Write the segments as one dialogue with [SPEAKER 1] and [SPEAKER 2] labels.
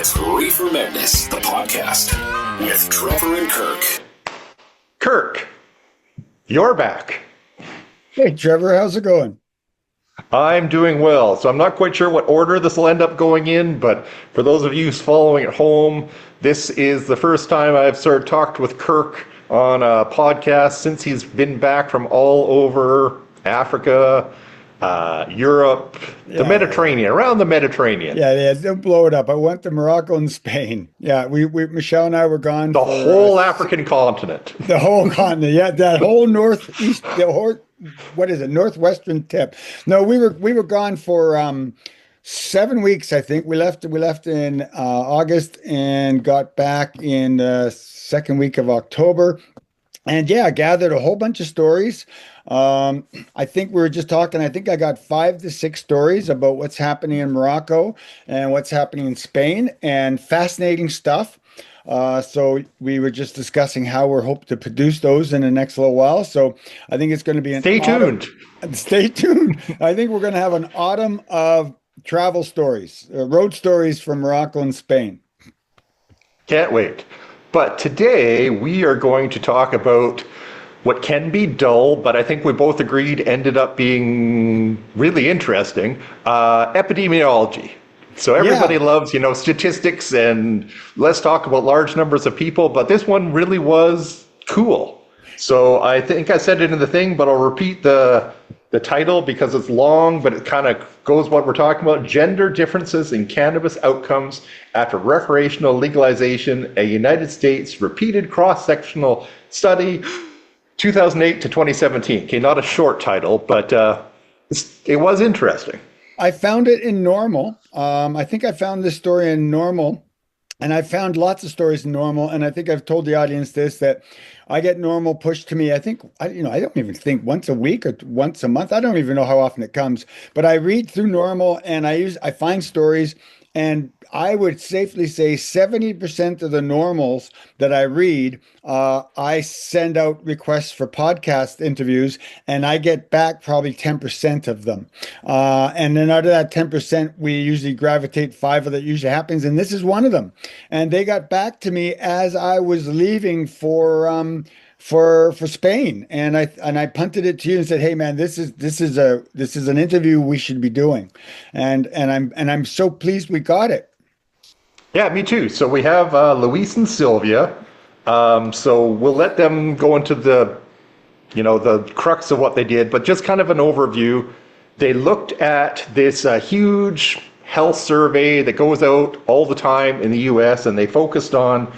[SPEAKER 1] It's Reefer Madness, the podcast, with Trevor and Kirk.
[SPEAKER 2] Kirk, you're back.
[SPEAKER 3] Hey, Trevor, how's it going?
[SPEAKER 2] I'm doing well. So I'm not quite sure what order this will end up going in, but for those of you following at home, this is the first time I've talked with Kirk on a podcast since he's been back from all over Africa, Europe, the Mediterranean, around the Mediterranean.
[SPEAKER 3] Yeah, don't blow it up. I went to Morocco and Spain. Yeah, we Michelle and I were gone
[SPEAKER 2] The whole African continent.
[SPEAKER 3] The whole continent. Yeah, that whole northeast, northwestern tip. No, we were gone for 7 weeks, I think. We left in August and got back in the second week of October. And yeah, I gathered a whole bunch of stories. I think we were just talking, I think I got 5 to 6 stories about what's happening in Morocco and what's happening in Spain, and fascinating stuff. So we were just discussing how we're hoping to produce those in the next little while. So I think it's going to be
[SPEAKER 2] Stay tuned.
[SPEAKER 3] Stay tuned. I think we're going to have an autumn of travel stories, road stories from Morocco and Spain.
[SPEAKER 2] Can't wait. But today we are going to talk about what can be dull, but I think we both agreed ended up being really interesting, epidemiology. So everybody loves, statistics, and let's talk about large numbers of people, but this one really was cool. So I think I said it in the thing, but I'll repeat the title because it's long, but it kind of goes what we're talking about: gender differences in cannabis outcomes after recreational legalization, a United States repeated cross-sectional study, 2008 to 2017. Okay, not a short title, but it was interesting.
[SPEAKER 3] I found it in Normal. I think I found this story in Normal, and I found lots of stories in Normal. And I think I've told the audience this, that I get Normal pushed to me. I think, I don't even think once a week or once a month. I don't even know how often it comes, but I read through Normal and I find stories, and I would safely say 70% of the normals that I read, I send out requests for podcast interviews, and I get back probably 10% of them. And then out of that 10%, we usually gravitate 5 of that usually happens. And this is one of them. And they got back to me as I was leaving for Spain, and I punted it to you and said, "Hey man, this is an interview we should be doing," and I'm so pleased we got it.
[SPEAKER 2] Yeah, me too. So we have Luis and Silvia. So we'll let them go into the crux of what they did, but just kind of an overview. They looked at this huge health survey that goes out all the time in the U.S., and they focused on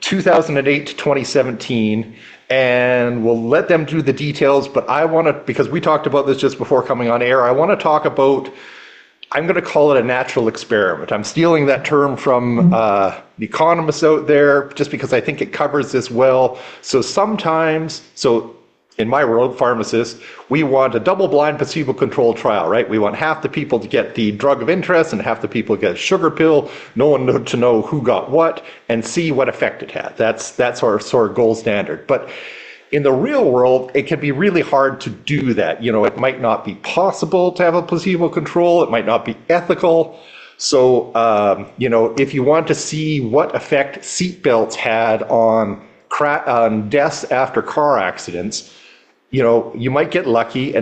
[SPEAKER 2] 2008 to 2017, and we'll let them do the details, but I want to, because we talked about this just before coming on air, I want to talk about, I'm going to call it a natural experiment. I'm stealing that term from the economists out there just because I think it covers this well. So in my world, pharmacists, we want a double-blind placebo-controlled trial, right? We want half the people to get the drug of interest and half the people to get a sugar pill, no one to know who got what, and see what effect it had. That's our sort of gold standard. But in the real world, it can be really hard to do that. It might not be possible to have a placebo control. It might not be ethical. So, if you want to see what effect seatbelts had on deaths after car accidents, you might get lucky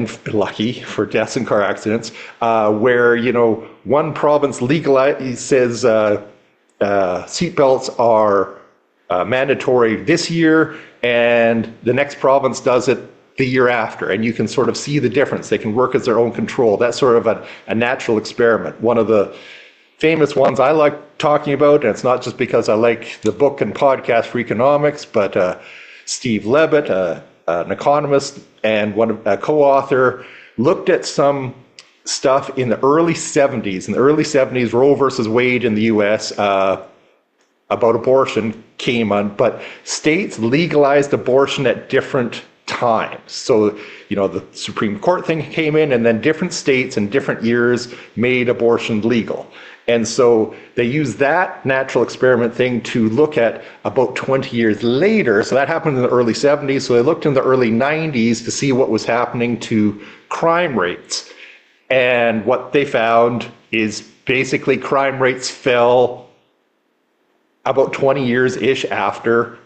[SPEAKER 2] for deaths in car accidents, where, one province says seatbelts are mandatory this year, and the next province does it the year after, and you can sort of see the difference. They can work as their own control. That's sort of a natural experiment. One of the famous ones I like talking about, and it's not just because I like the book and podcast for economics, but Steve Levitt, an economist and a co-author, looked at some stuff in the early 70s. In the early 70s, Roe versus Wade in the US about abortion came on, but states legalized abortion at different times. So, the Supreme Court thing came in, and then different states in different years made abortion legal. And so they used that natural experiment thing to look at about 20 years later. So that happened in the early 70s. So they looked in the early 90s to see what was happening to crime rates. And what they found is basically crime rates fell about 20 years-ish after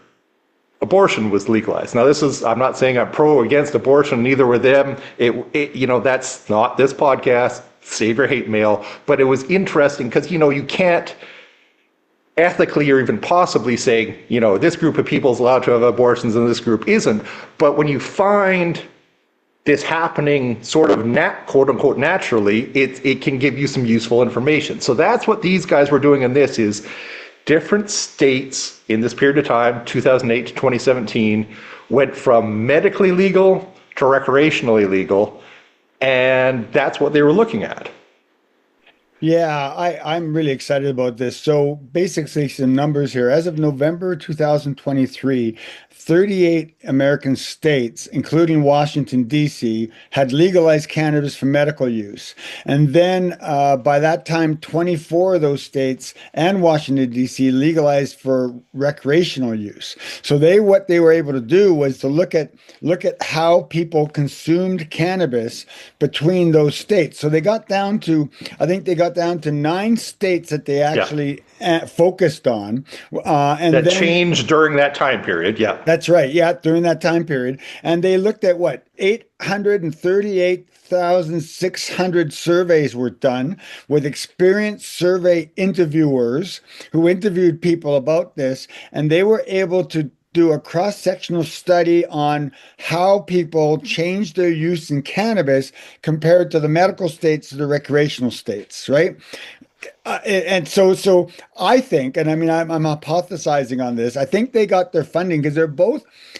[SPEAKER 2] abortion was legalized. Now, I'm not saying I'm pro or against abortion, neither were them. That's not this podcast, save your hate mail, but it was interesting because, you can't ethically or even possibly say, this group of people is allowed to have abortions and this group isn't. But when you find this happening sort of quote unquote naturally, it can give you some useful information. So that's what these guys were doing in this is different states in this period of time, 2008 to 2017, went from medically legal to recreationally legal, and that's what they were looking at.
[SPEAKER 3] Yeah, I'm really excited about this. So basically, some numbers here. As of November 2023, 38 American states, including Washington, D.C., had legalized cannabis for medical use. And then by that time, 24 of those states and Washington, D.C. legalized for recreational use. So what they were able to do was to look at how people consumed cannabis between those states. So I think they got down to 9 states that they actually focused on. And
[SPEAKER 2] that
[SPEAKER 3] then
[SPEAKER 2] changed during that time period. Yeah.
[SPEAKER 3] That's right. Yeah, during that time period. And they looked at what? 838,600 surveys were done with experienced survey interviewers who interviewed people about this. And they were able to do a cross-sectional study on how people changed their use in cannabis compared to the medical states to the recreational states, right? And so I think, and I mean, I'm hypothesizing on this. I think they got their funding because we're going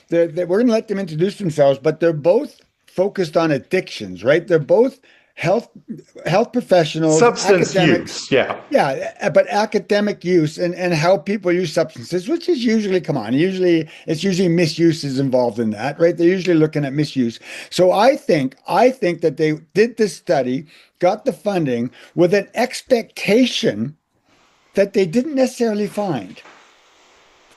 [SPEAKER 3] to let them introduce themselves, but they're both focused on addictions, right? They're both health professionals,
[SPEAKER 2] Substance
[SPEAKER 3] academics.
[SPEAKER 2] use, yeah.
[SPEAKER 3] Yeah, but academic use and how people use substances, which is usually, it's usually misuse is involved in that, right? They're usually looking at misuse. So I think that they did this study, got the funding with an expectation that they didn't necessarily find.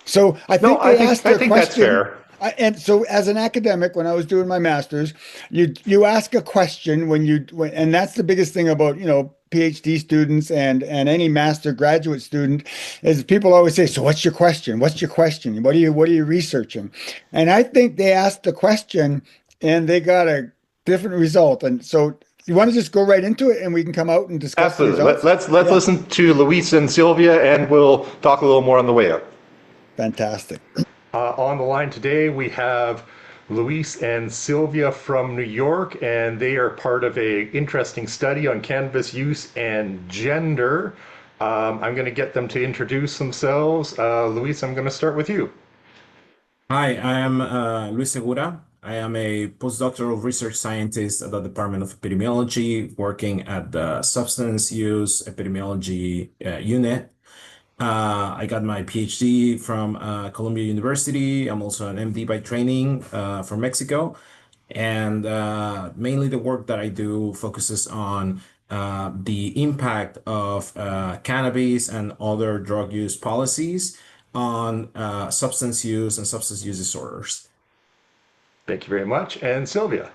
[SPEAKER 3] So I think they asked their
[SPEAKER 2] I think
[SPEAKER 3] question.
[SPEAKER 2] that's fair.
[SPEAKER 3] And so, as an academic, when I was doing my master's, you ask a question and that's the biggest thing about PhD students and any master graduate student is people always say, "So what's your question? What's your question? What are you researching?" And I think they asked the question and they got a different result. And so, you want to just go right into it and we can come out and discuss
[SPEAKER 2] Absolutely.
[SPEAKER 3] the results?
[SPEAKER 2] Let's listen to Luis and Silvia, and we'll talk a little more on the way up.
[SPEAKER 3] Fantastic.
[SPEAKER 2] On the line today, we have Luis and Silvia from New York, and they are part of an interesting study on cannabis use and gender. I'm going to get them to introduce themselves. Luis, I'm going to start with you.
[SPEAKER 4] Hi, I am Luis Segura. I am a postdoctoral research scientist at the Department of Epidemiology, working at the Substance Use Epidemiology Unit. I got my PhD from Columbia University. I'm also an MD by training from Mexico. And mainly the work that I do focuses on the impact of cannabis and other drug use policies on substance use and substance use disorders.
[SPEAKER 2] Thank you very much. And Silvia.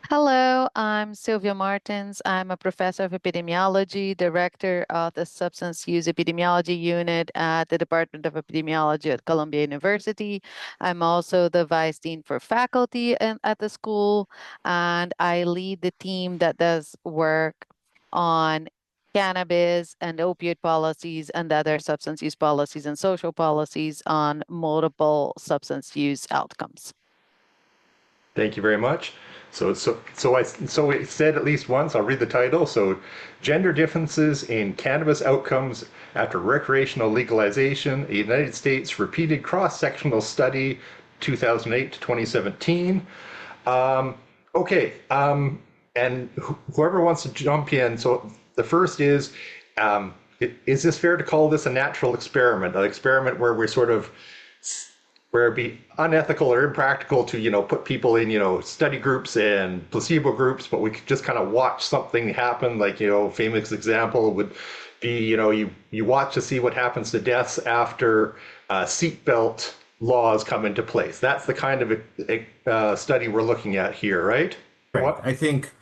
[SPEAKER 5] Hello, I'm Silvia Martins. I'm a professor of epidemiology, director of the Substance Use Epidemiology Unit at the Department of Epidemiology at Columbia University. I'm also the vice dean for faculty at the school, and I lead the team that does work on cannabis and opioid policies and other substance use policies and social policies on multiple substance use outcomes.
[SPEAKER 2] Thank you very much. So it said at least once, I'll read the title. So gender differences in cannabis outcomes after recreational legalization, a United States repeated cross-sectional study, 2008 to 2017. And whoever wants to jump in. So the first is this fair to call this a natural experiment, an experiment where where it'd be unethical or impractical to, put people in, study groups and placebo groups, but we could just kind of watch something happen. Like, famous example would be, you watch to see what happens to deaths after seatbelt laws come into place. That's the kind of study we're looking at here, right?
[SPEAKER 4] Right. I think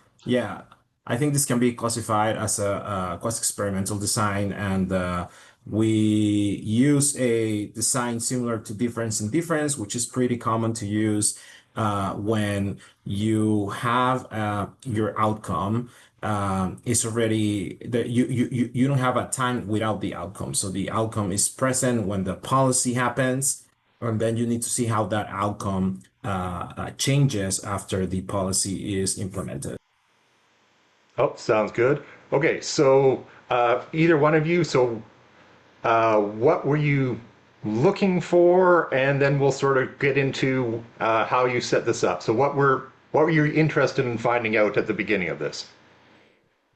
[SPEAKER 4] this can be classified as a quasi-experimental design, and We use a design similar to difference in difference, which is pretty common to use when you have your outcome is already that you don't have a time without the outcome. So the outcome is present when the policy happens, and then you need to see how that outcome changes after the policy is implemented.
[SPEAKER 2] Oh, sounds good. Okay, so either one of you, so what were you looking for? And then we'll sort of get into how you set this up. So what were you interested in finding out at the beginning of this?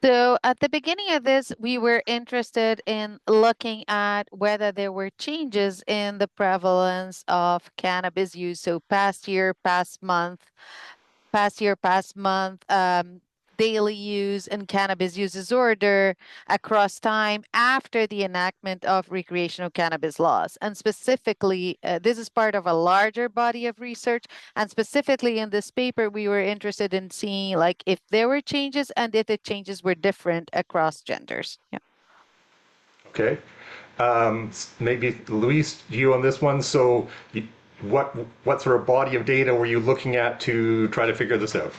[SPEAKER 5] So at the beginning of this, we were interested in looking at whether there were changes in the prevalence of cannabis use. So past year, past month, daily use and cannabis use disorder across time after the enactment of recreational cannabis laws. And specifically, this is part of a larger body of research. And specifically in this paper, we were interested in seeing like if there were changes and if the changes were different across genders. Yeah.
[SPEAKER 2] Okay. Maybe Luis, you on this one. So what sort of body of data were you looking at to try to figure this out?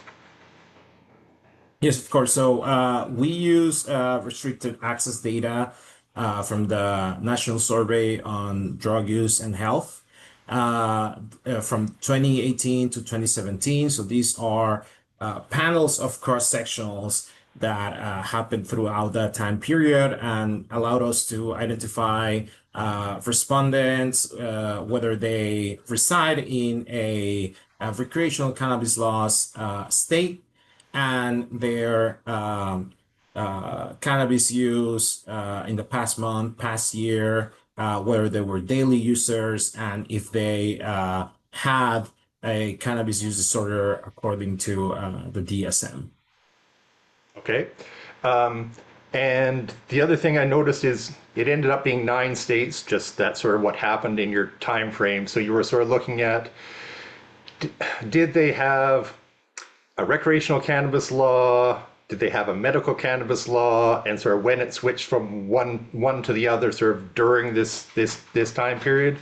[SPEAKER 4] Yes, of course. So we use restricted access data from the National Survey on Drug Use and Health from 2018 to 2017. So these are panels of cross-sectionals that happened throughout that time period and allowed us to identify respondents, whether they reside in a recreational cannabis laws state and their cannabis use in the past month, past year, whether they were daily users, and if they had a cannabis use disorder according to the DSM.
[SPEAKER 2] Okay. And the other thing I noticed is it ended up being 9 states, just that sort of what happened in your time frame. So you were sort of looking at, did they have a recreational cannabis law? Did they have a medical cannabis law? And sort of when it switched from one to the other, sort of during this time period?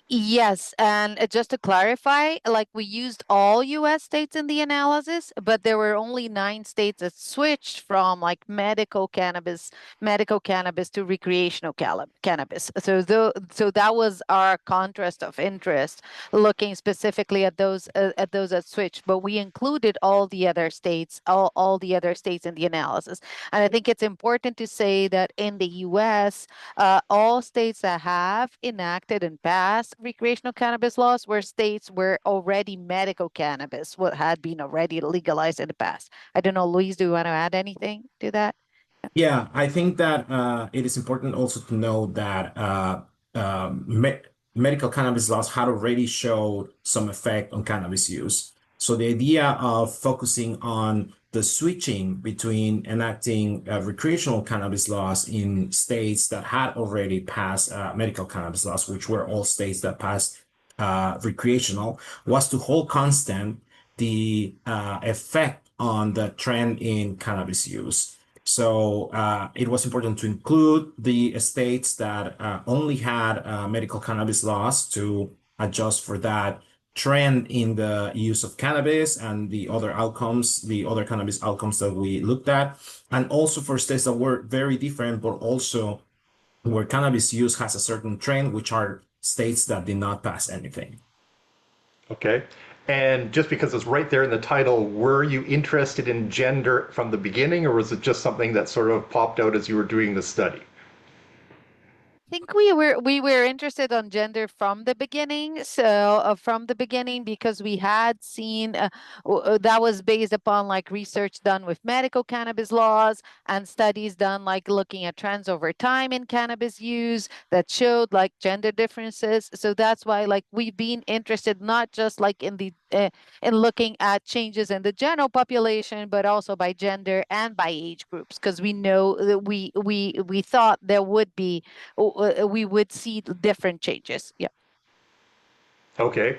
[SPEAKER 5] Yes, and just to clarify, like we used all US states in the analysis, but there were only 9 states that switched from like medical cannabis to recreational cannabis. So that was our contrast of interest, looking specifically at those that switched. But we included all the other states in the analysis. And I think it's important to say that in the US, all states that have enacted and passed recreational cannabis laws were states where already medical cannabis what had been already legalized in the past. I don't know, Luis, do you want to add anything to that?
[SPEAKER 4] Yeah, I think that it is important also to know that medical cannabis laws had already showed some effect on cannabis use. So the idea of focusing on the switching between enacting recreational cannabis laws in states that had already passed medical cannabis laws, which were all states that passed recreational, was to hold constant the effect on the trend in cannabis use. So it was important to include the states that only had medical cannabis laws to adjust for that trend in the use of cannabis and the other outcomes, the other cannabis outcomes that we looked at, and also for states that were very different, but also where cannabis use has a certain trend, which are states that did not pass anything.
[SPEAKER 2] Okay. And just because it's right there in the title, were you interested in gender from the beginning, or was it just something that sort of popped out as you were doing the study?
[SPEAKER 5] Think we were interested on gender from the beginning. So from the beginning, because we had seen that was based upon like research done with medical cannabis laws and studies done like looking at trends over time in cannabis use that showed like gender differences. So that's why like we've been interested not just like in looking at changes in the general population, but also by gender and by age groups, because we know that we thought there would be we would see different changes. Yeah.
[SPEAKER 2] Okay.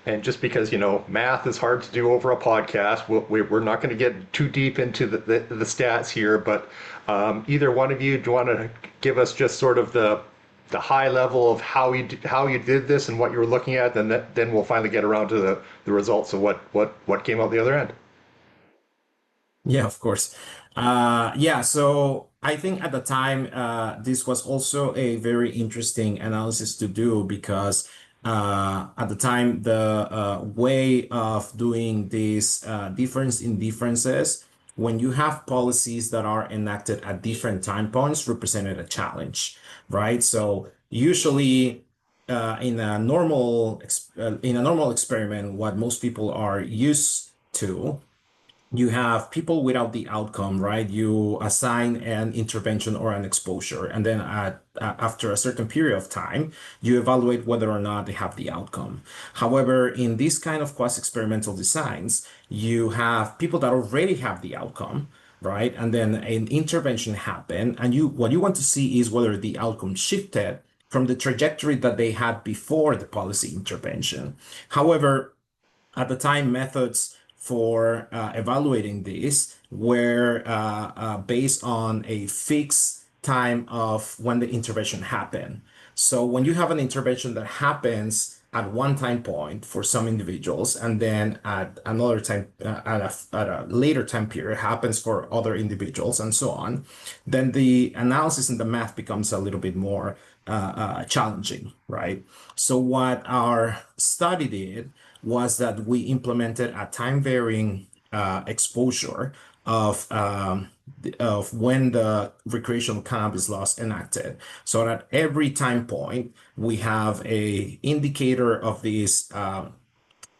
[SPEAKER 2] And just because, math is hard to do over a podcast, we're not going to get too deep into the stats here, but either one of you, do you want to give us just sort of the high level of how you did this and what you were looking at, and then we'll finally get around to the results of what came out the other end.
[SPEAKER 4] Yeah, of course. Yeah, so I think at the time, this was also a very interesting analysis to do because at the time, the way of doing this difference in differences, when you have policies that are enacted at different time points, represented a challenge, right? So usually, in a normal experiment, what most people are used to, you have people without the outcome, right? You assign an intervention or an exposure, and then after a certain period of time, you evaluate whether or not they have the outcome. However, in this kind of quasi-experimental designs, you have people that already have the outcome, right? And then an intervention happened, and what you want to see is whether the outcome shifted from the trajectory that they had before the policy intervention. However, at the time, methods for evaluating this were based on a fixed time of when the intervention happened. So when you have an intervention that happens at one time point for some individuals, and then at another time, at a later time period happens for other individuals, and so on, then the analysis and the math becomes a little bit more challenging, right? So what our study did was that we implemented a time varying exposure of when the recreational cannabis laws enacted. So at every time point, we have a indicator of these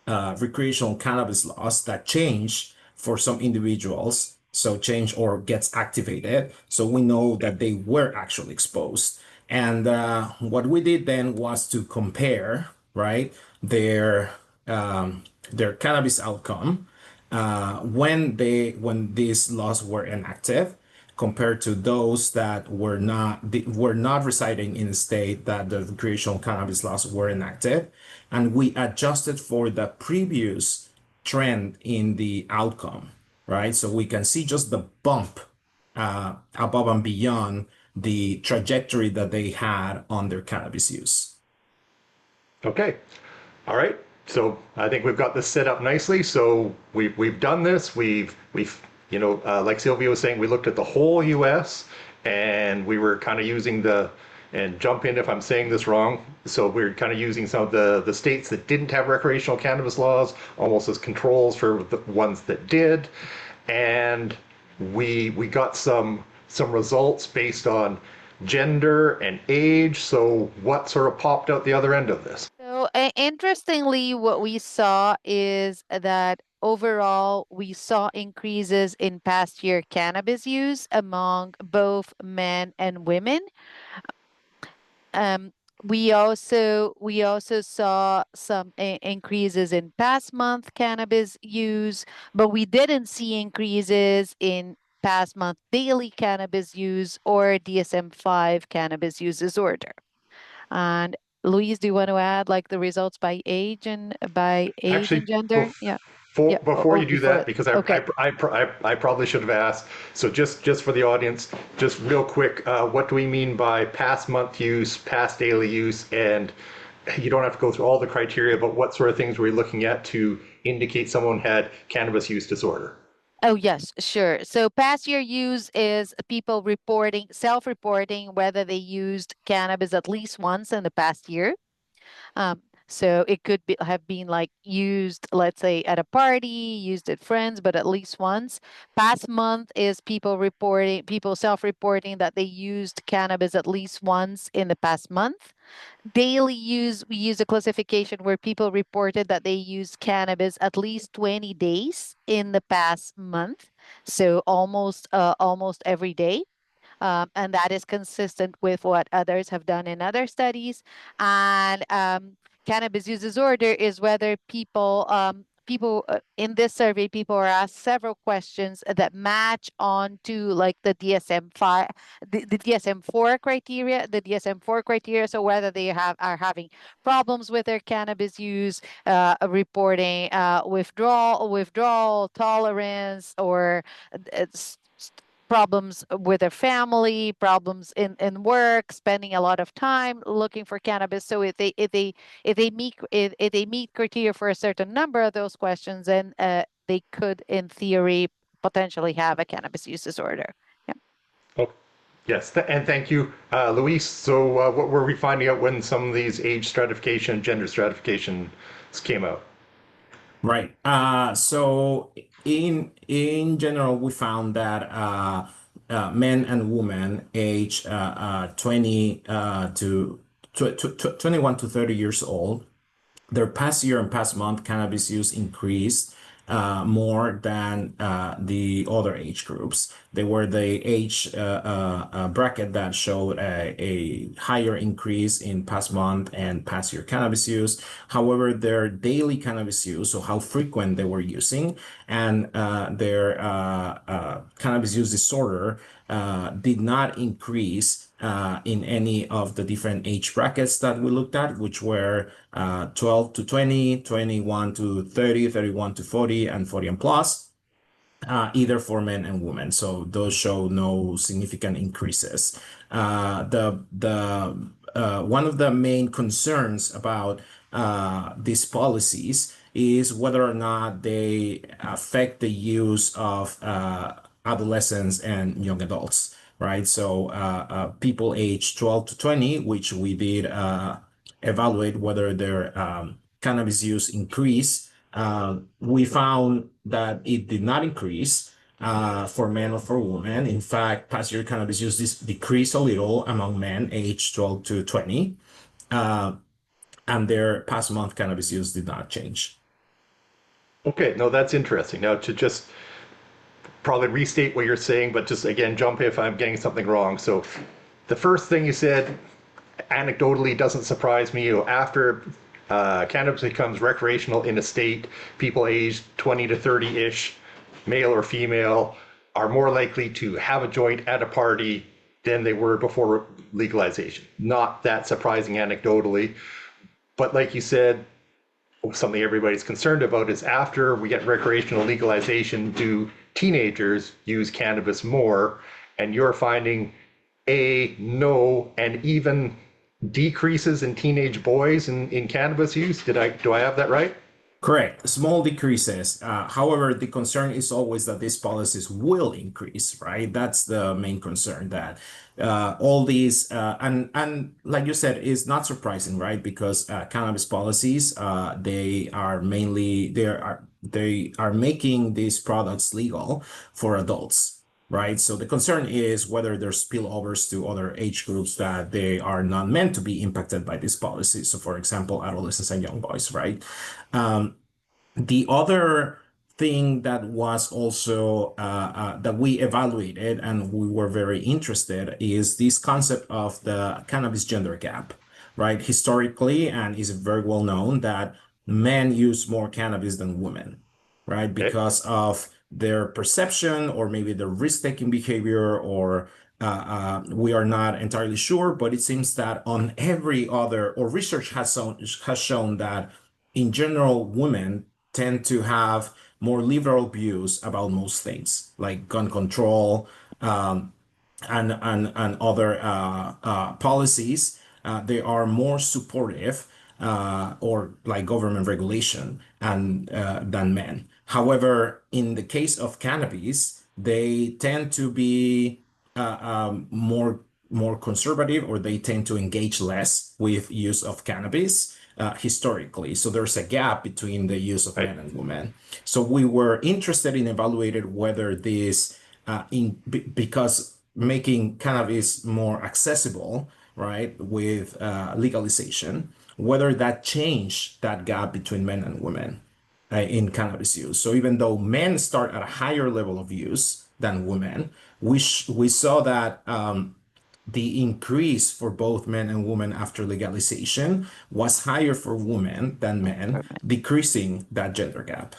[SPEAKER 4] recreational cannabis laws that change for some individuals. So change or gets activated. So we know that they were actually exposed. And what we did then was to compare, right, their their cannabis outcome when these laws were enacted compared to those that were not residing in the state that the recreational cannabis laws were enacted, and we adjusted for the previous trend in the outcome, right? So we can see just the bump above and beyond the trajectory that they had on their cannabis use.
[SPEAKER 2] Okay. All right. So I think we've got this set up nicely. So we've done this. We've like Silvia was saying, we looked at the whole U.S. and we were kind of using and jump in if I'm saying this wrong. So we're kind of using some of the states that didn't have recreational cannabis laws almost as controls for the ones that did, and we got some results based on gender and age. So what sort of popped out the other end of this?
[SPEAKER 5] So, interestingly, what we saw is that overall we saw increases in past year cannabis use among both men and women. Um, we also saw some increases in past month cannabis use, but we didn't see increases in past month daily cannabis use or DSM-5 cannabis use disorder. And Louise, do you want to add like the results by age and
[SPEAKER 2] Actually,
[SPEAKER 5] gender? Yeah. Yeah.
[SPEAKER 2] before you do
[SPEAKER 5] Before
[SPEAKER 2] that,
[SPEAKER 5] it.
[SPEAKER 2] because
[SPEAKER 5] Okay.
[SPEAKER 2] I probably should have asked. So just for the audience, just real quick, what do we mean by past month use, past daily use, and you don't have to go through all the criteria, but what sort of things were we looking at to indicate someone had cannabis use disorder?
[SPEAKER 5] Oh, yes, sure. So past year use is people reporting, self-reporting whether they used cannabis at least once in the past year. So it could have been like used, let's say, at a party, used at friends, but at least once. Past month is people self-reporting that they used cannabis at least once in the past month. Daily use, we use a classification where people reported that they used cannabis at least 20 days in the past month. So almost every day. And that is consistent with what others have done in other studies. And cannabis use disorder is whether people in this survey, people are asked several questions that match on to like the DSM-5, the DSM-4 criteria, So whether they are having problems with their cannabis use, reporting withdrawal tolerance, or problems with their family, problems in work, spending a lot of time looking for cannabis. So if they meet criteria for a certain number of those questions, then they could, in theory, potentially have a cannabis use disorder. Yeah.
[SPEAKER 2] Oh, yes, and thank you, Luis. So, what were we finding out when some of these age stratification, gender stratifications came out?
[SPEAKER 4] Right. So in general, we found that men and women age 20 to 21 to 30 years old, their past year and past month cannabis use increased more than the other age groups. They were the age bracket that showed a higher increase in past month and past year cannabis use. However, their daily cannabis use, so how frequent they were using, and their cannabis use disorder did not increase in any of the different age brackets that we looked at, which were 12 to 20, 21 to 30, 31 to 40, and 40 and plus, either for men and women. So those show no significant increases. One of the main concerns about these policies is whether or not they affect the use of adolescents and young adults, right? So people age 12 to 20, which we did evaluate whether their cannabis use increased. We found that it did not increase for men or for women. In fact, past year cannabis use decreased a little among men aged 12 to 20, and their past month cannabis use did not change.
[SPEAKER 2] Okay, no, that's interesting. Now, to just probably restate what you're saying, but just again, jump if I'm getting something wrong. So, the first thing you said, anecdotally, doesn't surprise me. After cannabis becomes recreational in a state, people aged 20 to 30-ish, male or female, are more likely to have a joint at a party than they were before legalization. Not that surprising anecdotally, but like you said, something everybody's concerned about is after we get recreational legalization, do teenagers use cannabis more? And you're finding no, and even decreases in teenage boys in cannabis use. Do I have that right?
[SPEAKER 4] Correct. Small decreases. However, the concern is always that these policies will increase, right? That's the main concern, that all these and like you said, is not surprising, right? Because cannabis policies, they are making these products legal for adults. Right. So the concern is whether there's spillovers to other age groups that they are not meant to be impacted by these policies. So, for example, adolescents and young boys, right? The other thing that was also that we evaluated and we were very interested is this concept of the cannabis gender gap, right? Historically, and is very well known that men use more cannabis than women, right? Because of their perception or maybe their risk-taking behavior, or we are not entirely sure, but it seems that on every other, or research has shown that in general, women tend to have more liberal views about most things, like gun control and other policies. They are more supportive or like government regulation and than men. However, in the case of cannabis, they tend to be more conservative, or they tend to engage less with use of cannabis historically. So there's a gap between the use of men and women. So we were interested in evaluating whether this, because making cannabis more accessible, right, with legalization, whether that changed that gap between men and women in cannabis use. So even though men start at a higher level of use than women, we saw that the increase for both men and women after legalization was higher for women than men, decreasing that gender gap.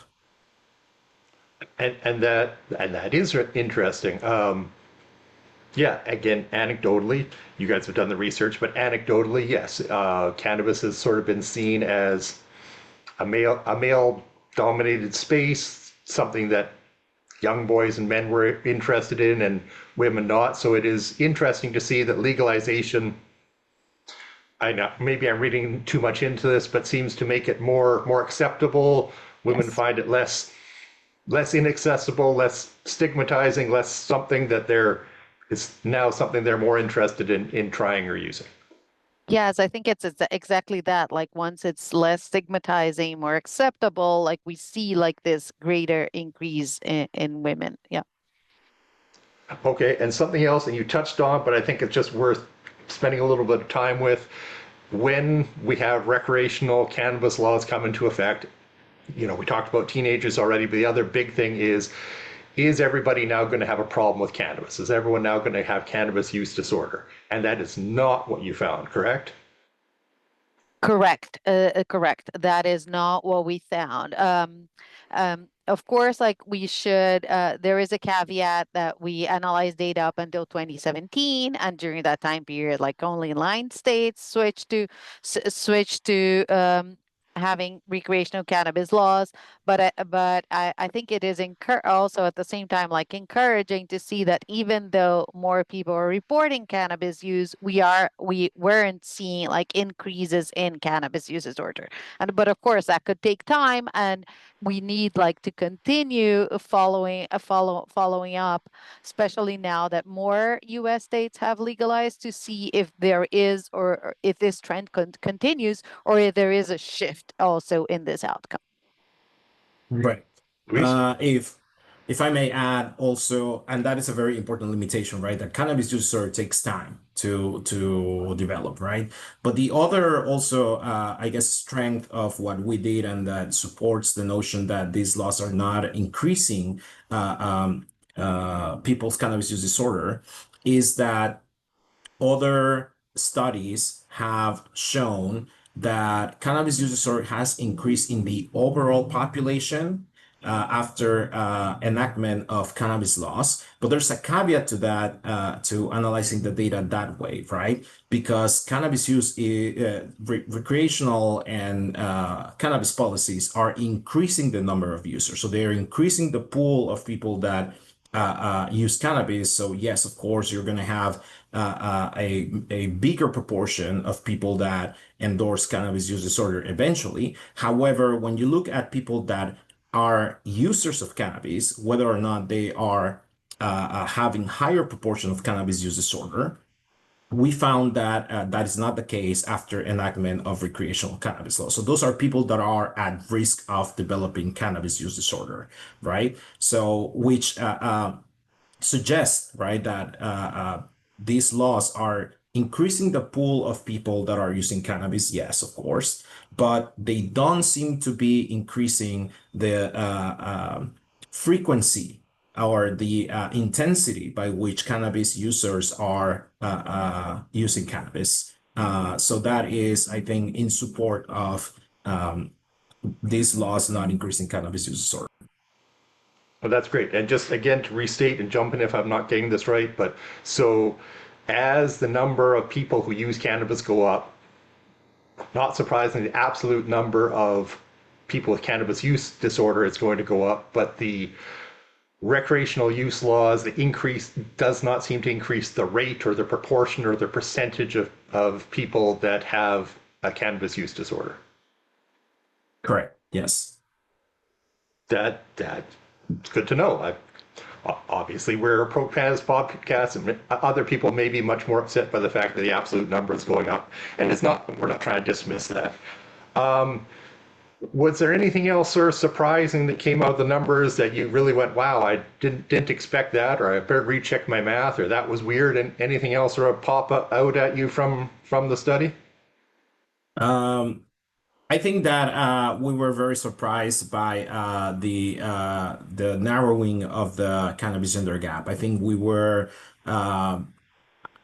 [SPEAKER 2] And that is interesting. Yeah, again, anecdotally, you guys have done the research, but anecdotally, yes, cannabis has sort of been seen as a male dominated space, something that young boys and men were interested in and women not. So it is interesting to see that legalization, I know maybe I'm reading too much into this, but seems to make it more acceptable. Women
[SPEAKER 5] Yes.
[SPEAKER 2] find it less inaccessible, less stigmatizing, less something that it's now something they're more interested in trying or using.
[SPEAKER 5] Yes, I think it's exactly that. Like once it's less stigmatizing, more acceptable, like we see like this greater increase in women. Yeah.
[SPEAKER 2] Okay, and something else, and you touched on, but I think it's just worth spending a little bit of time with. When we have recreational cannabis laws come into effect, we talked about teenagers already, but the other big thing is everybody now going to have a problem with cannabis? Is everyone now going to have cannabis use disorder? And that is not what you found, correct?
[SPEAKER 5] Correct. Correct. That is not what we found. Of course, like we should, there is a caveat that we analyzed data up until 2017, and during that time period, like only 9 states switched to having recreational cannabis laws. But I think it is also at the same time like encouraging to see that even though more people are reporting cannabis use, we weren't seeing like increases in cannabis use disorder. And but of course that could take time, and we need like to continue following up, especially now that more US states have legalized, to see if there is or if this trend continues, or if there is a shift also in this outcome.
[SPEAKER 4] Right.
[SPEAKER 2] Luis?
[SPEAKER 4] If I may add also, and that is a very important limitation, right? That cannabis use disorder takes time to develop, right? But the other also, I guess, strength of what we did and that supports the notion that these laws are not increasing people's cannabis use disorder is that other studies have shown that cannabis use disorder has increased in the overall population after enactment of cannabis laws. But there's a caveat to that, to analyzing the data that way, right? Because cannabis use, recreational and cannabis policies are increasing the number of users. So they're increasing the pool of people that use cannabis. So yes, of course, you're going to have a bigger proportion of people that endorse cannabis use disorder eventually. However, when you look at people that are users of cannabis, whether or not they are having higher proportion of cannabis use disorder, we found that that is not the case after enactment of recreational cannabis law. So those are people that are at risk of developing cannabis use disorder, right? So which suggests, right, that these laws are increasing the pool of people that are using cannabis, yes, of course, but they don't seem to be increasing the frequency or the intensity by which cannabis users are using cannabis. So that is, I think, in support of these laws not increasing cannabis use disorder.
[SPEAKER 2] Well, that's great. And just again to restate and jump in if I'm not getting this right, but so as the number of people who use cannabis go up, not surprisingly, the absolute number of people with cannabis use disorder is going to go up, but the recreational use laws, the increase does not seem to increase the rate or the proportion or the percentage of people that have a cannabis use disorder.
[SPEAKER 4] Correct. Yes.
[SPEAKER 2] That's good to know. Obviously, we're a pro-cannabis podcast, and other people may be much more upset by the fact that the absolute number is going up, and we're not trying to dismiss that. Was there anything else sort of surprising that came out of the numbers that you really went, wow, I didn't expect that, or I better recheck my math, or that was weird, and anything else sort of pop out at you from the study?
[SPEAKER 4] I think that we were very surprised by the narrowing of the cannabis gender gap. I think we were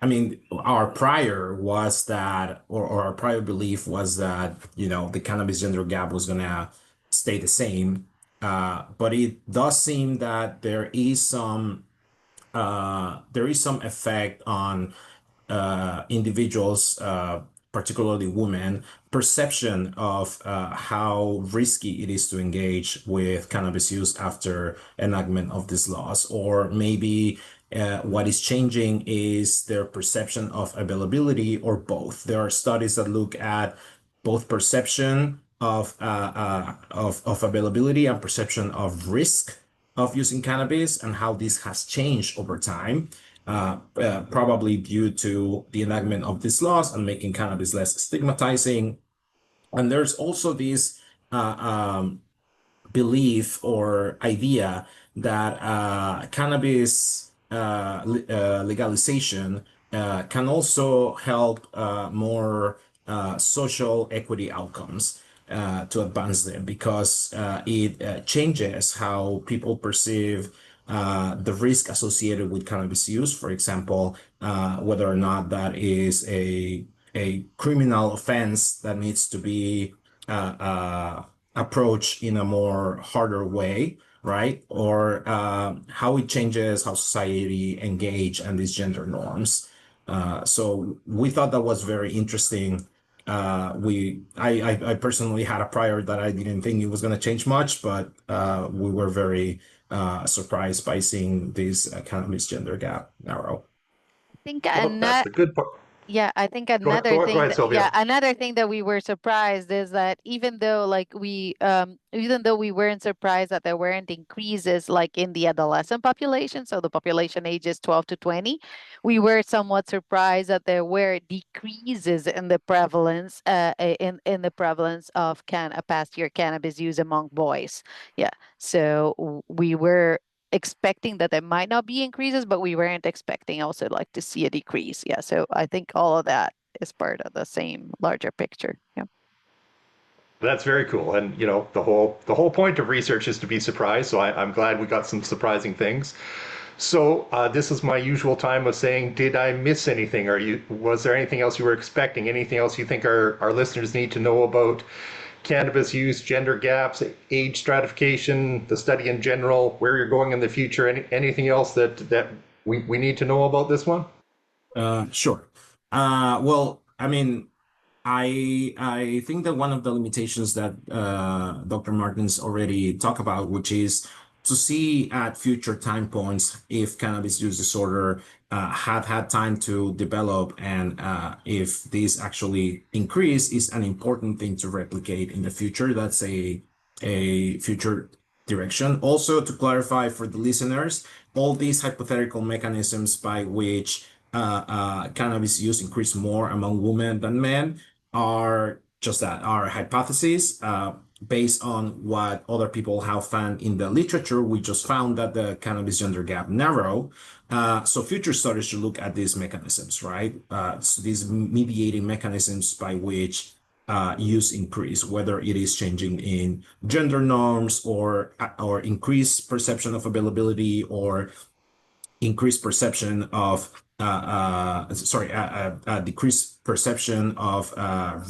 [SPEAKER 4] I mean, our prior was that, or our prior belief was that, the cannabis gender gap was gonna stay the same. But it does seem that there is some effect on individuals, particularly women, perception of how risky it is to engage with cannabis use after enactment of these laws, or maybe what is changing is their perception of availability, or both. There are studies that look at both perception of availability and perception of risk of using cannabis, and how this has changed over time, probably due to the enactment of these laws and making cannabis less stigmatizing. And there's also this belief or idea that cannabis legalization can also help more social equity outcomes to advance them, because it changes how people perceive the risk associated with cannabis use. For example, whether or not that is a criminal offense that needs to be approached in a more harder way, right? Or how it changes how society engage and these gender norms. So we thought that was very interesting. I personally had a prior that I didn't think it was going to change much, but we were very surprised by seeing this cannabis gender gap narrow.
[SPEAKER 5] I think
[SPEAKER 2] Well, that's the good part.
[SPEAKER 5] Yeah, I think
[SPEAKER 2] Go ahead,
[SPEAKER 5] another
[SPEAKER 2] go
[SPEAKER 5] thing
[SPEAKER 2] ahead,
[SPEAKER 5] that, yeah,
[SPEAKER 2] Sylvia.
[SPEAKER 5] another thing that we were surprised is that even though we weren't surprised that there weren't increases like in the adolescent population, so the population ages 12 to 20, we were somewhat surprised that there were decreases in the prevalence in the prevalence of past year cannabis use among boys. Yeah, so we were expecting that there might not be increases, but we weren't expecting also like to see a decrease. Yeah. So I think all of that is part of the same larger picture. Yeah.
[SPEAKER 2] That's very cool. And the whole point of research is to be surprised. So I'm glad we got some surprising things. So this is my usual time of saying, did I miss anything? Was there anything else you were expecting? Anything else you think our listeners need to know about cannabis use, gender gaps, age stratification, the study in general, where you're going in the future? Anything else that we need to know about this one?
[SPEAKER 4] Sure. Well, I mean, I think that one of the limitations that Dr. Martins already talked about, which is to see at future time points if cannabis use disorder have had time to develop, and if this actually increase, is an important thing to replicate in the future. That's a future direction. Also, to clarify for the listeners, all these hypothetical mechanisms by which cannabis use increase more among women than men are just that, are hypotheses based on what other people have found in the literature. We just found that the cannabis gender gap narrow. So future studies should look at these mechanisms, right? So these mediating mechanisms by which use increase, whether it is changing in gender norms, or increased perception of availability, or increased perception of decreased perception of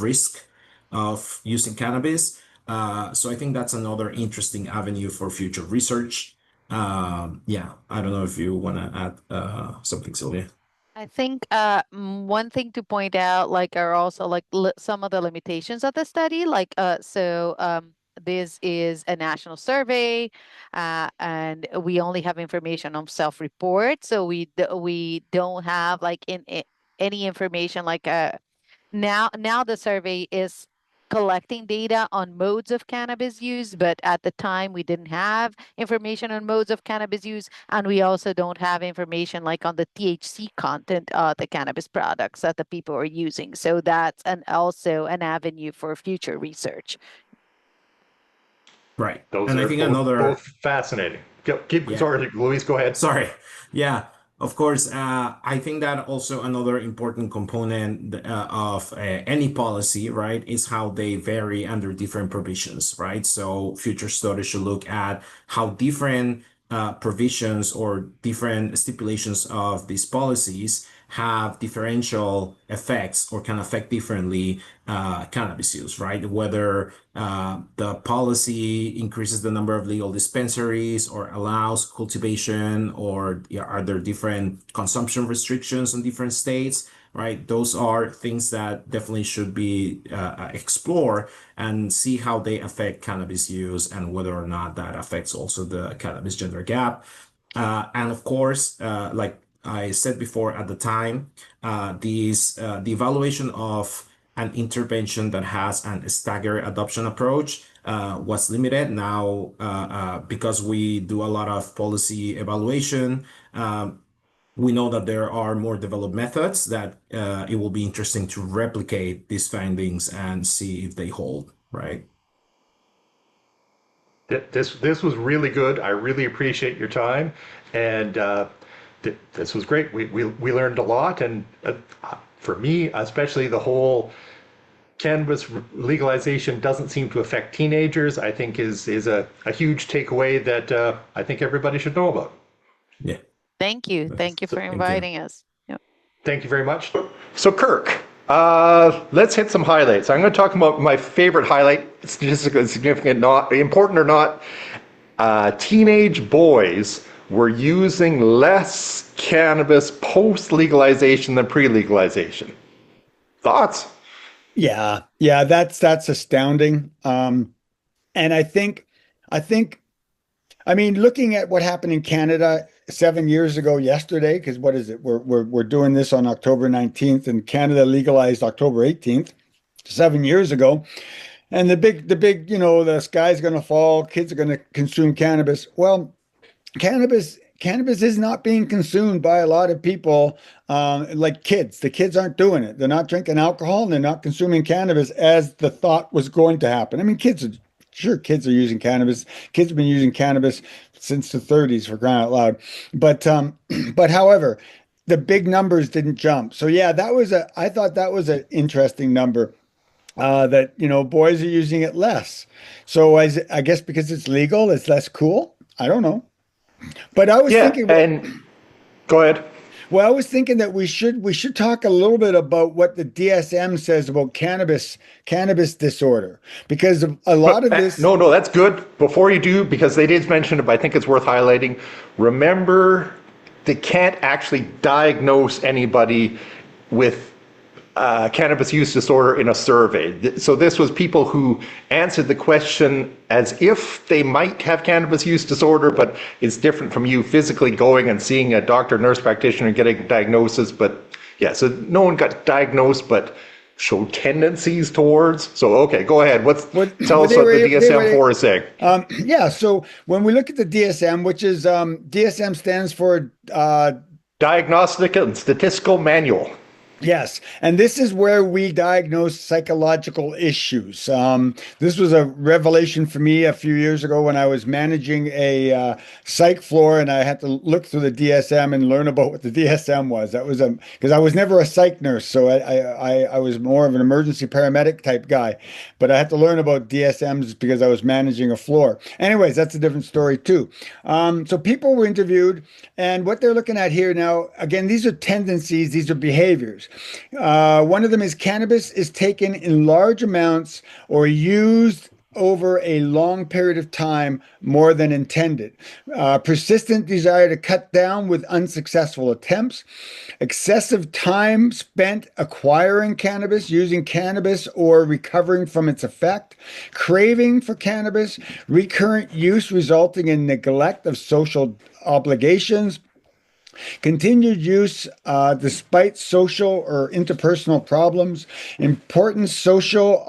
[SPEAKER 4] risk of using cannabis. So I think that's another interesting avenue for future research. Yeah, I don't know if you want to add something, Sylvia.
[SPEAKER 5] I think one thing to point out, like, are also like some of the limitations of the study. This is a national survey, and we only have information on self-report, so we don't have like any information like now the survey is collecting data on modes of cannabis use, but at the time we didn't have information on modes of cannabis use, and we also don't have information like on the THC content of the cannabis products that the people are using. So that's also an avenue for future research.
[SPEAKER 4] Right.
[SPEAKER 2] Those
[SPEAKER 4] And I
[SPEAKER 2] are
[SPEAKER 4] think
[SPEAKER 2] both
[SPEAKER 4] another,
[SPEAKER 2] fascinating.
[SPEAKER 4] yeah.
[SPEAKER 2] Sorry, Luis, go ahead.
[SPEAKER 4] Sorry. Yeah, of course. I think that also another important component of any policy, right, is how they vary under different provisions, right? So future studies should look at how different provisions or different stipulations of these policies have differential effects or can affect differently cannabis use, right? Whether the policy increases the number of legal dispensaries or allows cultivation, or are there different consumption restrictions in different states, right? Those are things that definitely should be explored and see how they affect cannabis use and whether or not that affects also the cannabis gender gap. And of course, like I said before at the time, the evaluation of an intervention that has a staggered adoption approach was limited. Now, because we do a lot of policy evaluation, we know that there are more developed methods that it will be interesting to replicate these findings and see if they hold, right?
[SPEAKER 2] This was really good. I really appreciate your time, and this was great. We learned a lot, and for me, especially the whole cannabis legalization doesn't seem to affect teenagers, I think is a huge takeaway that I think everybody should know about.
[SPEAKER 4] Yeah.
[SPEAKER 5] Thank you. Thank you for
[SPEAKER 4] Thank you.
[SPEAKER 5] inviting us. Yep.
[SPEAKER 2] Thank you very much. So Kirk, let's hit some highlights. I'm going to talk about my favorite highlight, statistically significant, not important or not. Teenage boys were using less cannabis post-legalization than pre-legalization. Thoughts?
[SPEAKER 3] Yeah, that's astounding. And I mean, looking at what happened in Canada 7 years ago yesterday, because what is it? We're doing this on October 19th, and Canada legalized October 18th, 7 years ago. And the big, the sky's going to fall, kids are going to consume cannabis. Well, cannabis is not being consumed by a lot of people, like kids. The kids aren't doing it. They're not drinking alcohol, and they're not consuming cannabis as the thought was going to happen. I mean, kids are using cannabis. Kids have been using cannabis since the 30s, for crying out loud. But however, the big numbers didn't jump. So yeah, I thought that was an interesting number. That boys are using it less. So I guess because it's legal, it's less cool. I don't know. But I was thinking,
[SPEAKER 2] and go ahead.
[SPEAKER 3] Well, I was thinking that we should talk a little bit about what the DSM says about cannabis disorder, because a lot of this.
[SPEAKER 2] No, that's good. Before you do, because they did mention it, but I think it's worth highlighting. Remember, they can't actually diagnose anybody with cannabis use disorder in a survey. So this was people who answered the question as if they might have cannabis use disorder, but it's different from you physically going and seeing a doctor, nurse practitioner and getting a diagnosis. But yeah, so no one got diagnosed, but showed tendencies towards. So, okay, go ahead. Tell us what the DSM-4 is saying.
[SPEAKER 3] Yeah, so when we look at the DSM, which is, DSM stands for...
[SPEAKER 2] Diagnostic and Statistical Manual.
[SPEAKER 3] Yes, and this is where we diagnose psychological issues. This was a revelation for me a few years ago when I was managing a psych floor, and I had to look through the DSM and learn about what the DSM was. That was because I was never a psych nurse, so I was more of an emergency paramedic type guy, but I had to learn about DSMs because I was managing a floor. Anyways, that's a different story too. So people were interviewed, and what they're looking at here now, again, these are tendencies, these are behaviors. One of them is cannabis is taken in large amounts or used over a long period of time more than intended. Persistent desire to cut down with unsuccessful attempts. Excessive time spent acquiring cannabis, using cannabis, or recovering from its effect. Craving for cannabis. Recurrent use resulting in neglect of social obligations. Continued use despite social or interpersonal problems. Important social,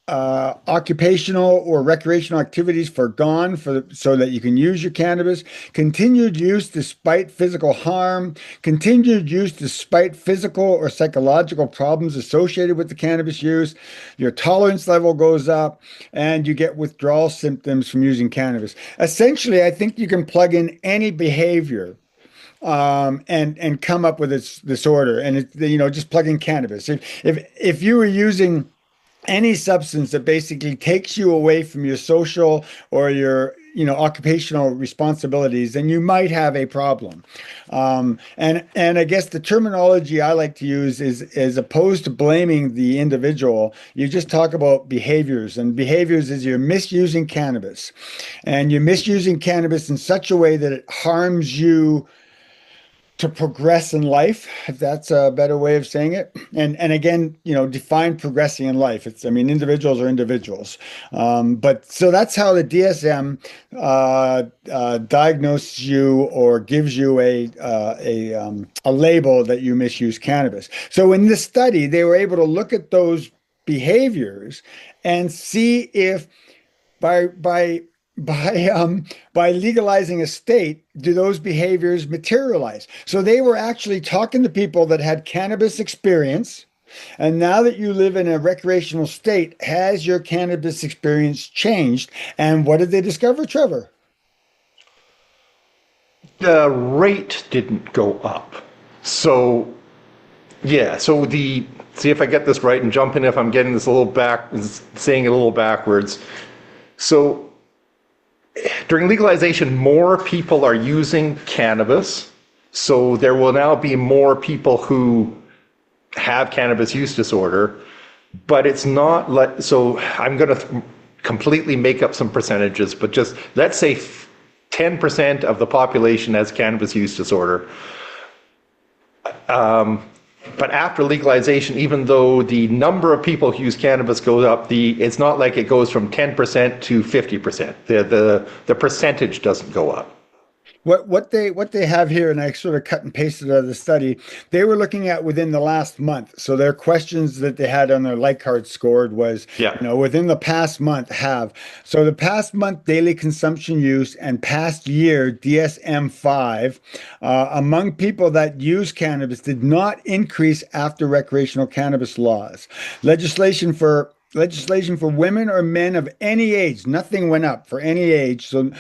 [SPEAKER 3] occupational or recreational activities foregone so that you can use your cannabis. Continued use despite physical harm. Continued use despite physical or psychological problems associated with the cannabis use. Your tolerance level goes up, and you get withdrawal symptoms from using cannabis. Essentially, I think you can plug in any behavior and come up with this disorder, and just plug in cannabis. If you were using any substance that basically takes you away from your social or your occupational responsibilities, then you might have a problem. And I guess the terminology I like to use is, as opposed to blaming the individual, you just talk about behaviors. And behaviors is you're misusing cannabis, and you're misusing cannabis in such a way that it harms you to progress in life, if that's a better way of saying it. And again, define progressing in life. Individuals are individuals. But so that's how the DSM diagnoses you or gives you a label that you misuse cannabis. So in this study, they were able to look at those behaviors and see if by legalizing a state, do those behaviors materialize? So they were actually talking to people that had cannabis experience. And now that you live in a recreational state, has your cannabis experience changed? And what did they discover, Trevor?
[SPEAKER 2] The rate didn't go up. So, yeah, see if I get this right and jump in if I'm getting this saying it a little backwards. So, during legalization, more people are using cannabis, so there will now be more people who have cannabis use disorder, but it's not like, so I'm going to completely make up some percentages, but just let's say 10% of the population has cannabis use disorder. But after legalization, even though the number of people who use cannabis goes up, it's not like it goes from 10% to 50%. The percentage doesn't go up.
[SPEAKER 3] What they have here, and I sort of cut and pasted out of the study, they were looking at within the last month. So their questions that they had on their Likert scored was, within the past month have. So the past month daily consumption use and past year DSM-5 among people that use cannabis did not increase after recreational cannabis laws. Legislation for women or men of any age, nothing went up for any age. So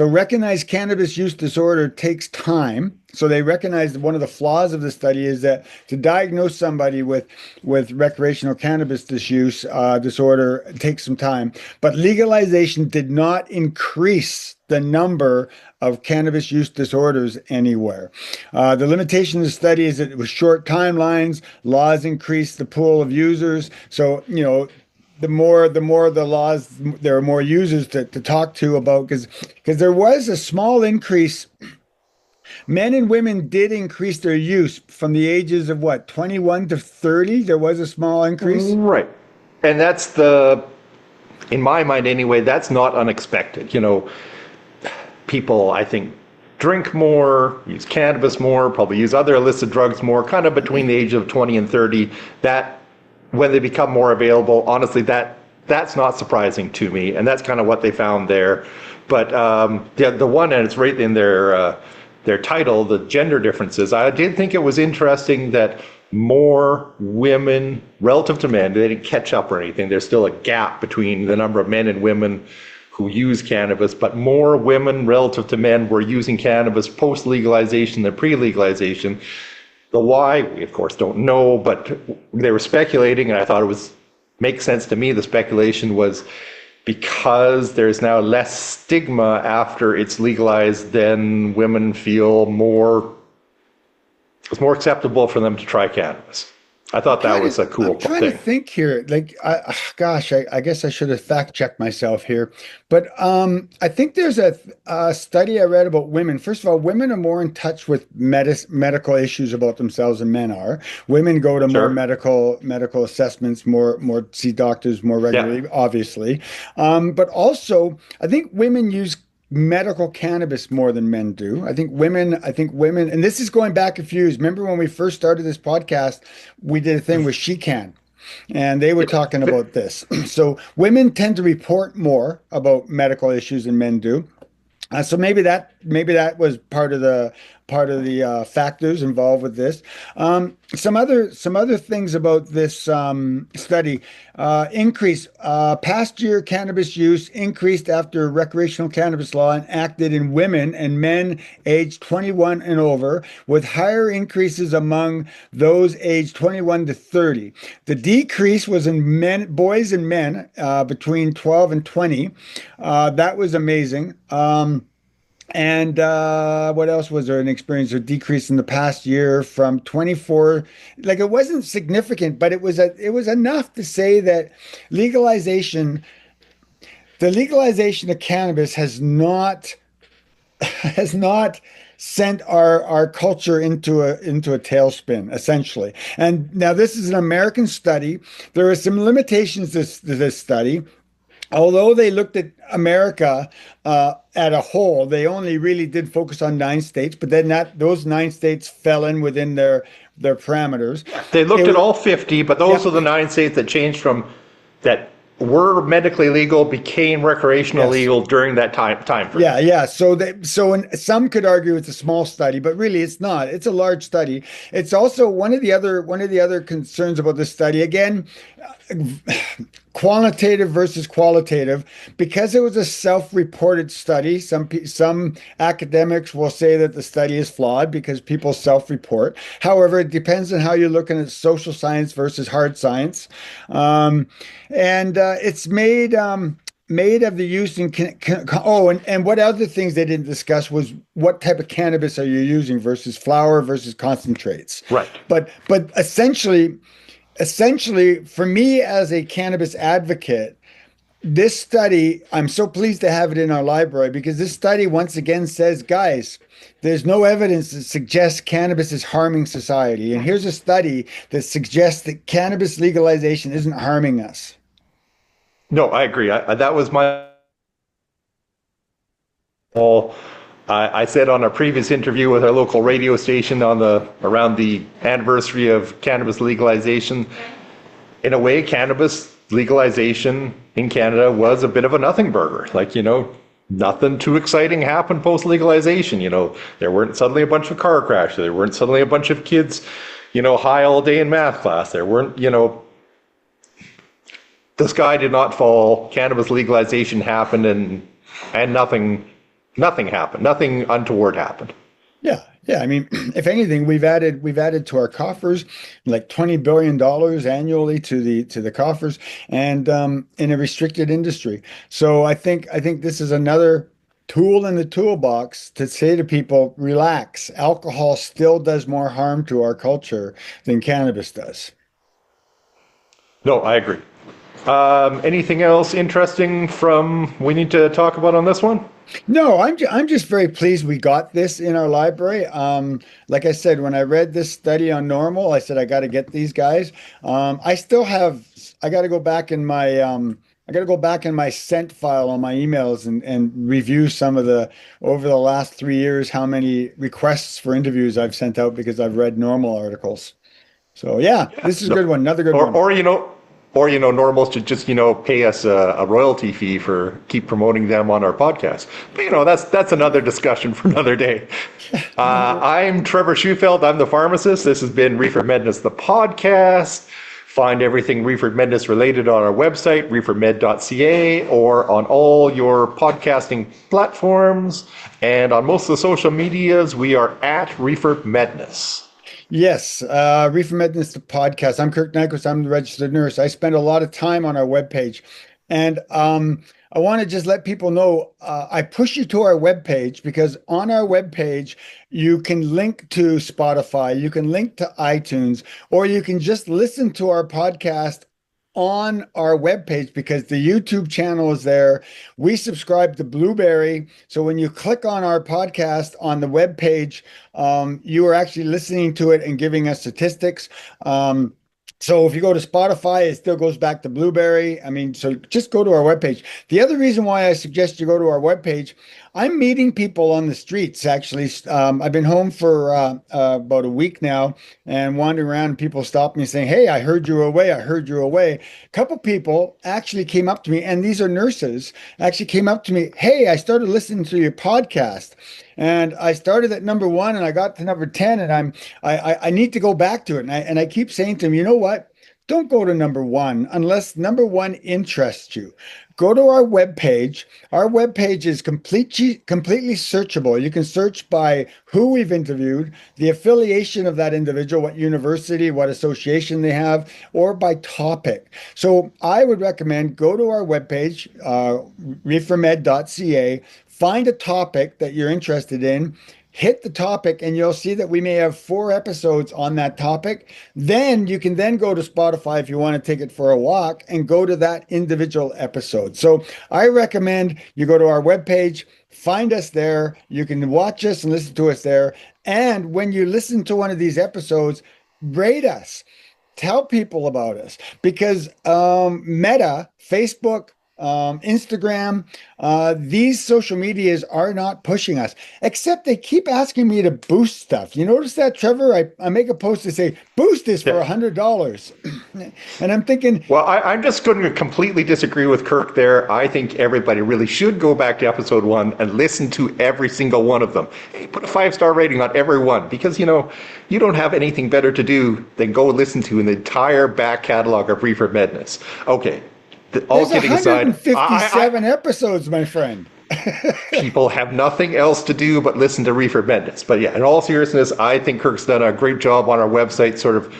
[SPEAKER 3] recognized cannabis use disorder takes time. So they recognized one of the flaws of the study is that to diagnose somebody with recreational cannabis disorder takes some time. But legalization did not increase the number of cannabis use disorders anywhere. The limitation of the study is that it was short timelines. Laws increased the pool of users. So, the more the laws, there are more users to talk to about, because there was a small increase. Men and women did increase their use from the ages of 21 to 30. There was a small increase.
[SPEAKER 2] Right. And that's in my mind anyway, that's not unexpected. People, I think, drink more, use cannabis more, probably use other illicit drugs more, kind of between the age of 20 and 30. That when they become more available, honestly, that's not surprising to me. And that's kind of what they found there. But the one, and it's right in their title, the gender differences, I did think it was interesting that more women relative to men, they didn't catch up or anything. There's still a gap between the number of men and women who use cannabis, but more women relative to men were using cannabis post-legalization than pre-legalization. The why, we of course don't know, but they were speculating, and I thought makes sense to me. The speculation was because there's now less stigma after it's legalized, then women feel it's more acceptable for them to try cannabis. I thought that was a cool thing.
[SPEAKER 3] I'm trying to think here. I guess I should have fact checked myself here. But I think there's a study I read about women. First of all, women are more in touch with medical issues about themselves than men are. Women go to more medical assessments, more see doctors more regularly, obviously. But also, I think women use medical cannabis more than men do. I think women, and this is going back a few years. Remember when we first started this podcast, we did a thing with SheCan, and they were talking about this. So women tend to report more about medical issues than men do. So maybe that was part of part of the factors involved with this. Some other things about this study. Increase past year cannabis use increased after recreational cannabis law enacted in women and men aged 21 and over, with higher increases among those aged 21 to 30. The decrease was in boys and men between 12 and 20. That was amazing. And what else was there? An experience or decrease in the past year from 24. Like it wasn't significant, but it was enough to say that legalization, the legalization of cannabis has not sent our culture into a tailspin, essentially. And now this is an American study. There are some limitations to this study. Although they looked at America at a whole, they only really did focus on 9 states, but then those 9 states fell in within their parameters.
[SPEAKER 2] They looked at all 50, but those are the 9 states that changed from that were medically legal became recreational legal during that time frame.
[SPEAKER 3] Yeah. So some could argue it's a small study, but really it's not. It's a large study. It's also one of the other concerns about this study. Again, quantitative versus qualitative, because it was a self-reported study. Some academics will say that the study is flawed because people self-report. However, it depends on how you're looking at social science versus hard science, and it's made of the use in and what other things they didn't discuss was what type of cannabis are you using versus flower versus concentrates.
[SPEAKER 2] Right.
[SPEAKER 3] But essentially, for me as a cannabis advocate, this study, I'm so pleased to have it in our library because this study once again says, guys, there's no evidence that suggests cannabis is harming society. And here's a study that suggests that cannabis legalization isn't harming us.
[SPEAKER 2] No, I agree. That was my... I said on a previous interview with our local radio station around the anniversary of cannabis legalization, in a way, cannabis legalization in Canada was a bit of a nothing burger. Like, nothing too exciting happened post legalization. There weren't suddenly a bunch of car crashes. There weren't suddenly a bunch of kids, high all day in math class. There weren't, the sky did not fall. Cannabis legalization happened and nothing happened. Nothing untoward happened.
[SPEAKER 3] Yeah. I mean, if anything, we've added to our coffers like $20 billion annually to the coffers, and in a restricted industry. So I think this is another tool in the toolbox to say to people, relax. Alcohol still does more harm to our culture than cannabis does.
[SPEAKER 2] No, I agree. Anything else interesting we need to talk about on this one?
[SPEAKER 3] No, I'm just very pleased we got this in our library. Like I said, when I read this study on normal, I said I got to get these guys. I got to go back in my sent file on my emails and review some of over the last 3 years how many requests for interviews I've sent out because I've read normal articles. So yeah, this is a good one. Another good one.
[SPEAKER 2] Or normals should just pay us a royalty fee for keep promoting them on our podcast. But that's another discussion for another day. I'm Trevor Schufeld. I'm the pharmacist. This has been Reefer Madness, the podcast. Find everything Reefer Madness related on our website, reefermed.ca, or on all your podcasting platforms. And on most of the social medias, we are at Reefer Madness.
[SPEAKER 3] Yes, Reefer Madness, the podcast. I'm Kirk Nyquist. I'm the registered nurse. I spend a lot of time on our webpage. And I want to just let people know, I push you to our webpage because on our webpage, you can link to Spotify, you can link to iTunes, or you can just listen to our podcast on our webpage because the YouTube channel is there. We subscribe to Blueberry. So when you click on our podcast on the webpage, you are actually listening to it and giving us statistics. So if you go to Spotify, it still goes back to Blueberry. I mean, so just go to our webpage. The other reason why I suggest you go to our webpage, I'm meeting people on the streets, actually. I've been home for about a week now and wandering around, and people stop me saying, "Hey, I heard you were away. I heard you were away." A couple people actually came up to me, and these are nurses, actually came up to me, "Hey, I started listening to your podcast. And I started at number 1 and I got to number 10, and I need to go back to it." And I keep saying to them, you know what? Don't go to number 1 unless number 1 interests you. Go to our webpage. Our webpage is completely searchable. You can search by who we've interviewed, the affiliation of that individual, what university, what association they have, or by topic. So I would recommend go to our webpage, reefermed.ca, find a topic that you're interested in, hit the topic, and you'll see that we may have 4 episodes on that topic. Then you can then go to Spotify if you want to take it for a walk and go to that individual episode. So I recommend you go to our webpage, find us there. You can watch us and listen to us there. And when you listen to one of these episodes, rate us. Tell people about us, because Meta, Facebook, Instagram, these social medias are not pushing us, except they keep asking me to boost stuff. You notice that, Trevor? I make a post to say, boost this for $100. And I'm thinking...
[SPEAKER 2] Well, I'm just going to completely disagree with Kirk there. I think everybody really should go back to episode 1 and listen to every single one of them. Hey, put a 5-star rating on every one, because, you know, you don't have anything better to do than go listen to an entire back catalog of Reefer Madness. Okay. All
[SPEAKER 3] There's
[SPEAKER 2] kidding aside,
[SPEAKER 3] 157 episodes, my friend.
[SPEAKER 2] people have nothing else to do but listen to Reefer Madness. But yeah, in all seriousness, I think Kirk's done a great job on our website, sort of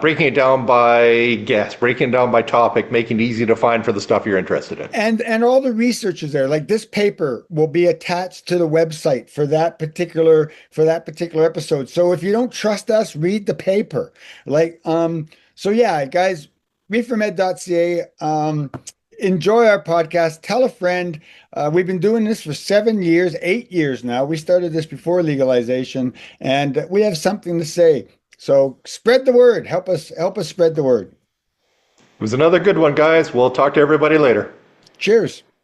[SPEAKER 2] breaking it down by guest, breaking it down by topic, making it easy to find for the stuff you're interested in.
[SPEAKER 3] And all the research is there. Like, this paper will be attached to the website for that particular episode. So if you don't trust us, read the paper. So yeah, guys, reefermed.ca. Enjoy our podcast. Tell a friend. We've been doing this for 7 years, 8 years now. We started this before legalization, and we have something to say. So spread the word. Help us spread the word.
[SPEAKER 2] It was another good one, guys. We'll talk to everybody later.
[SPEAKER 3] Cheers.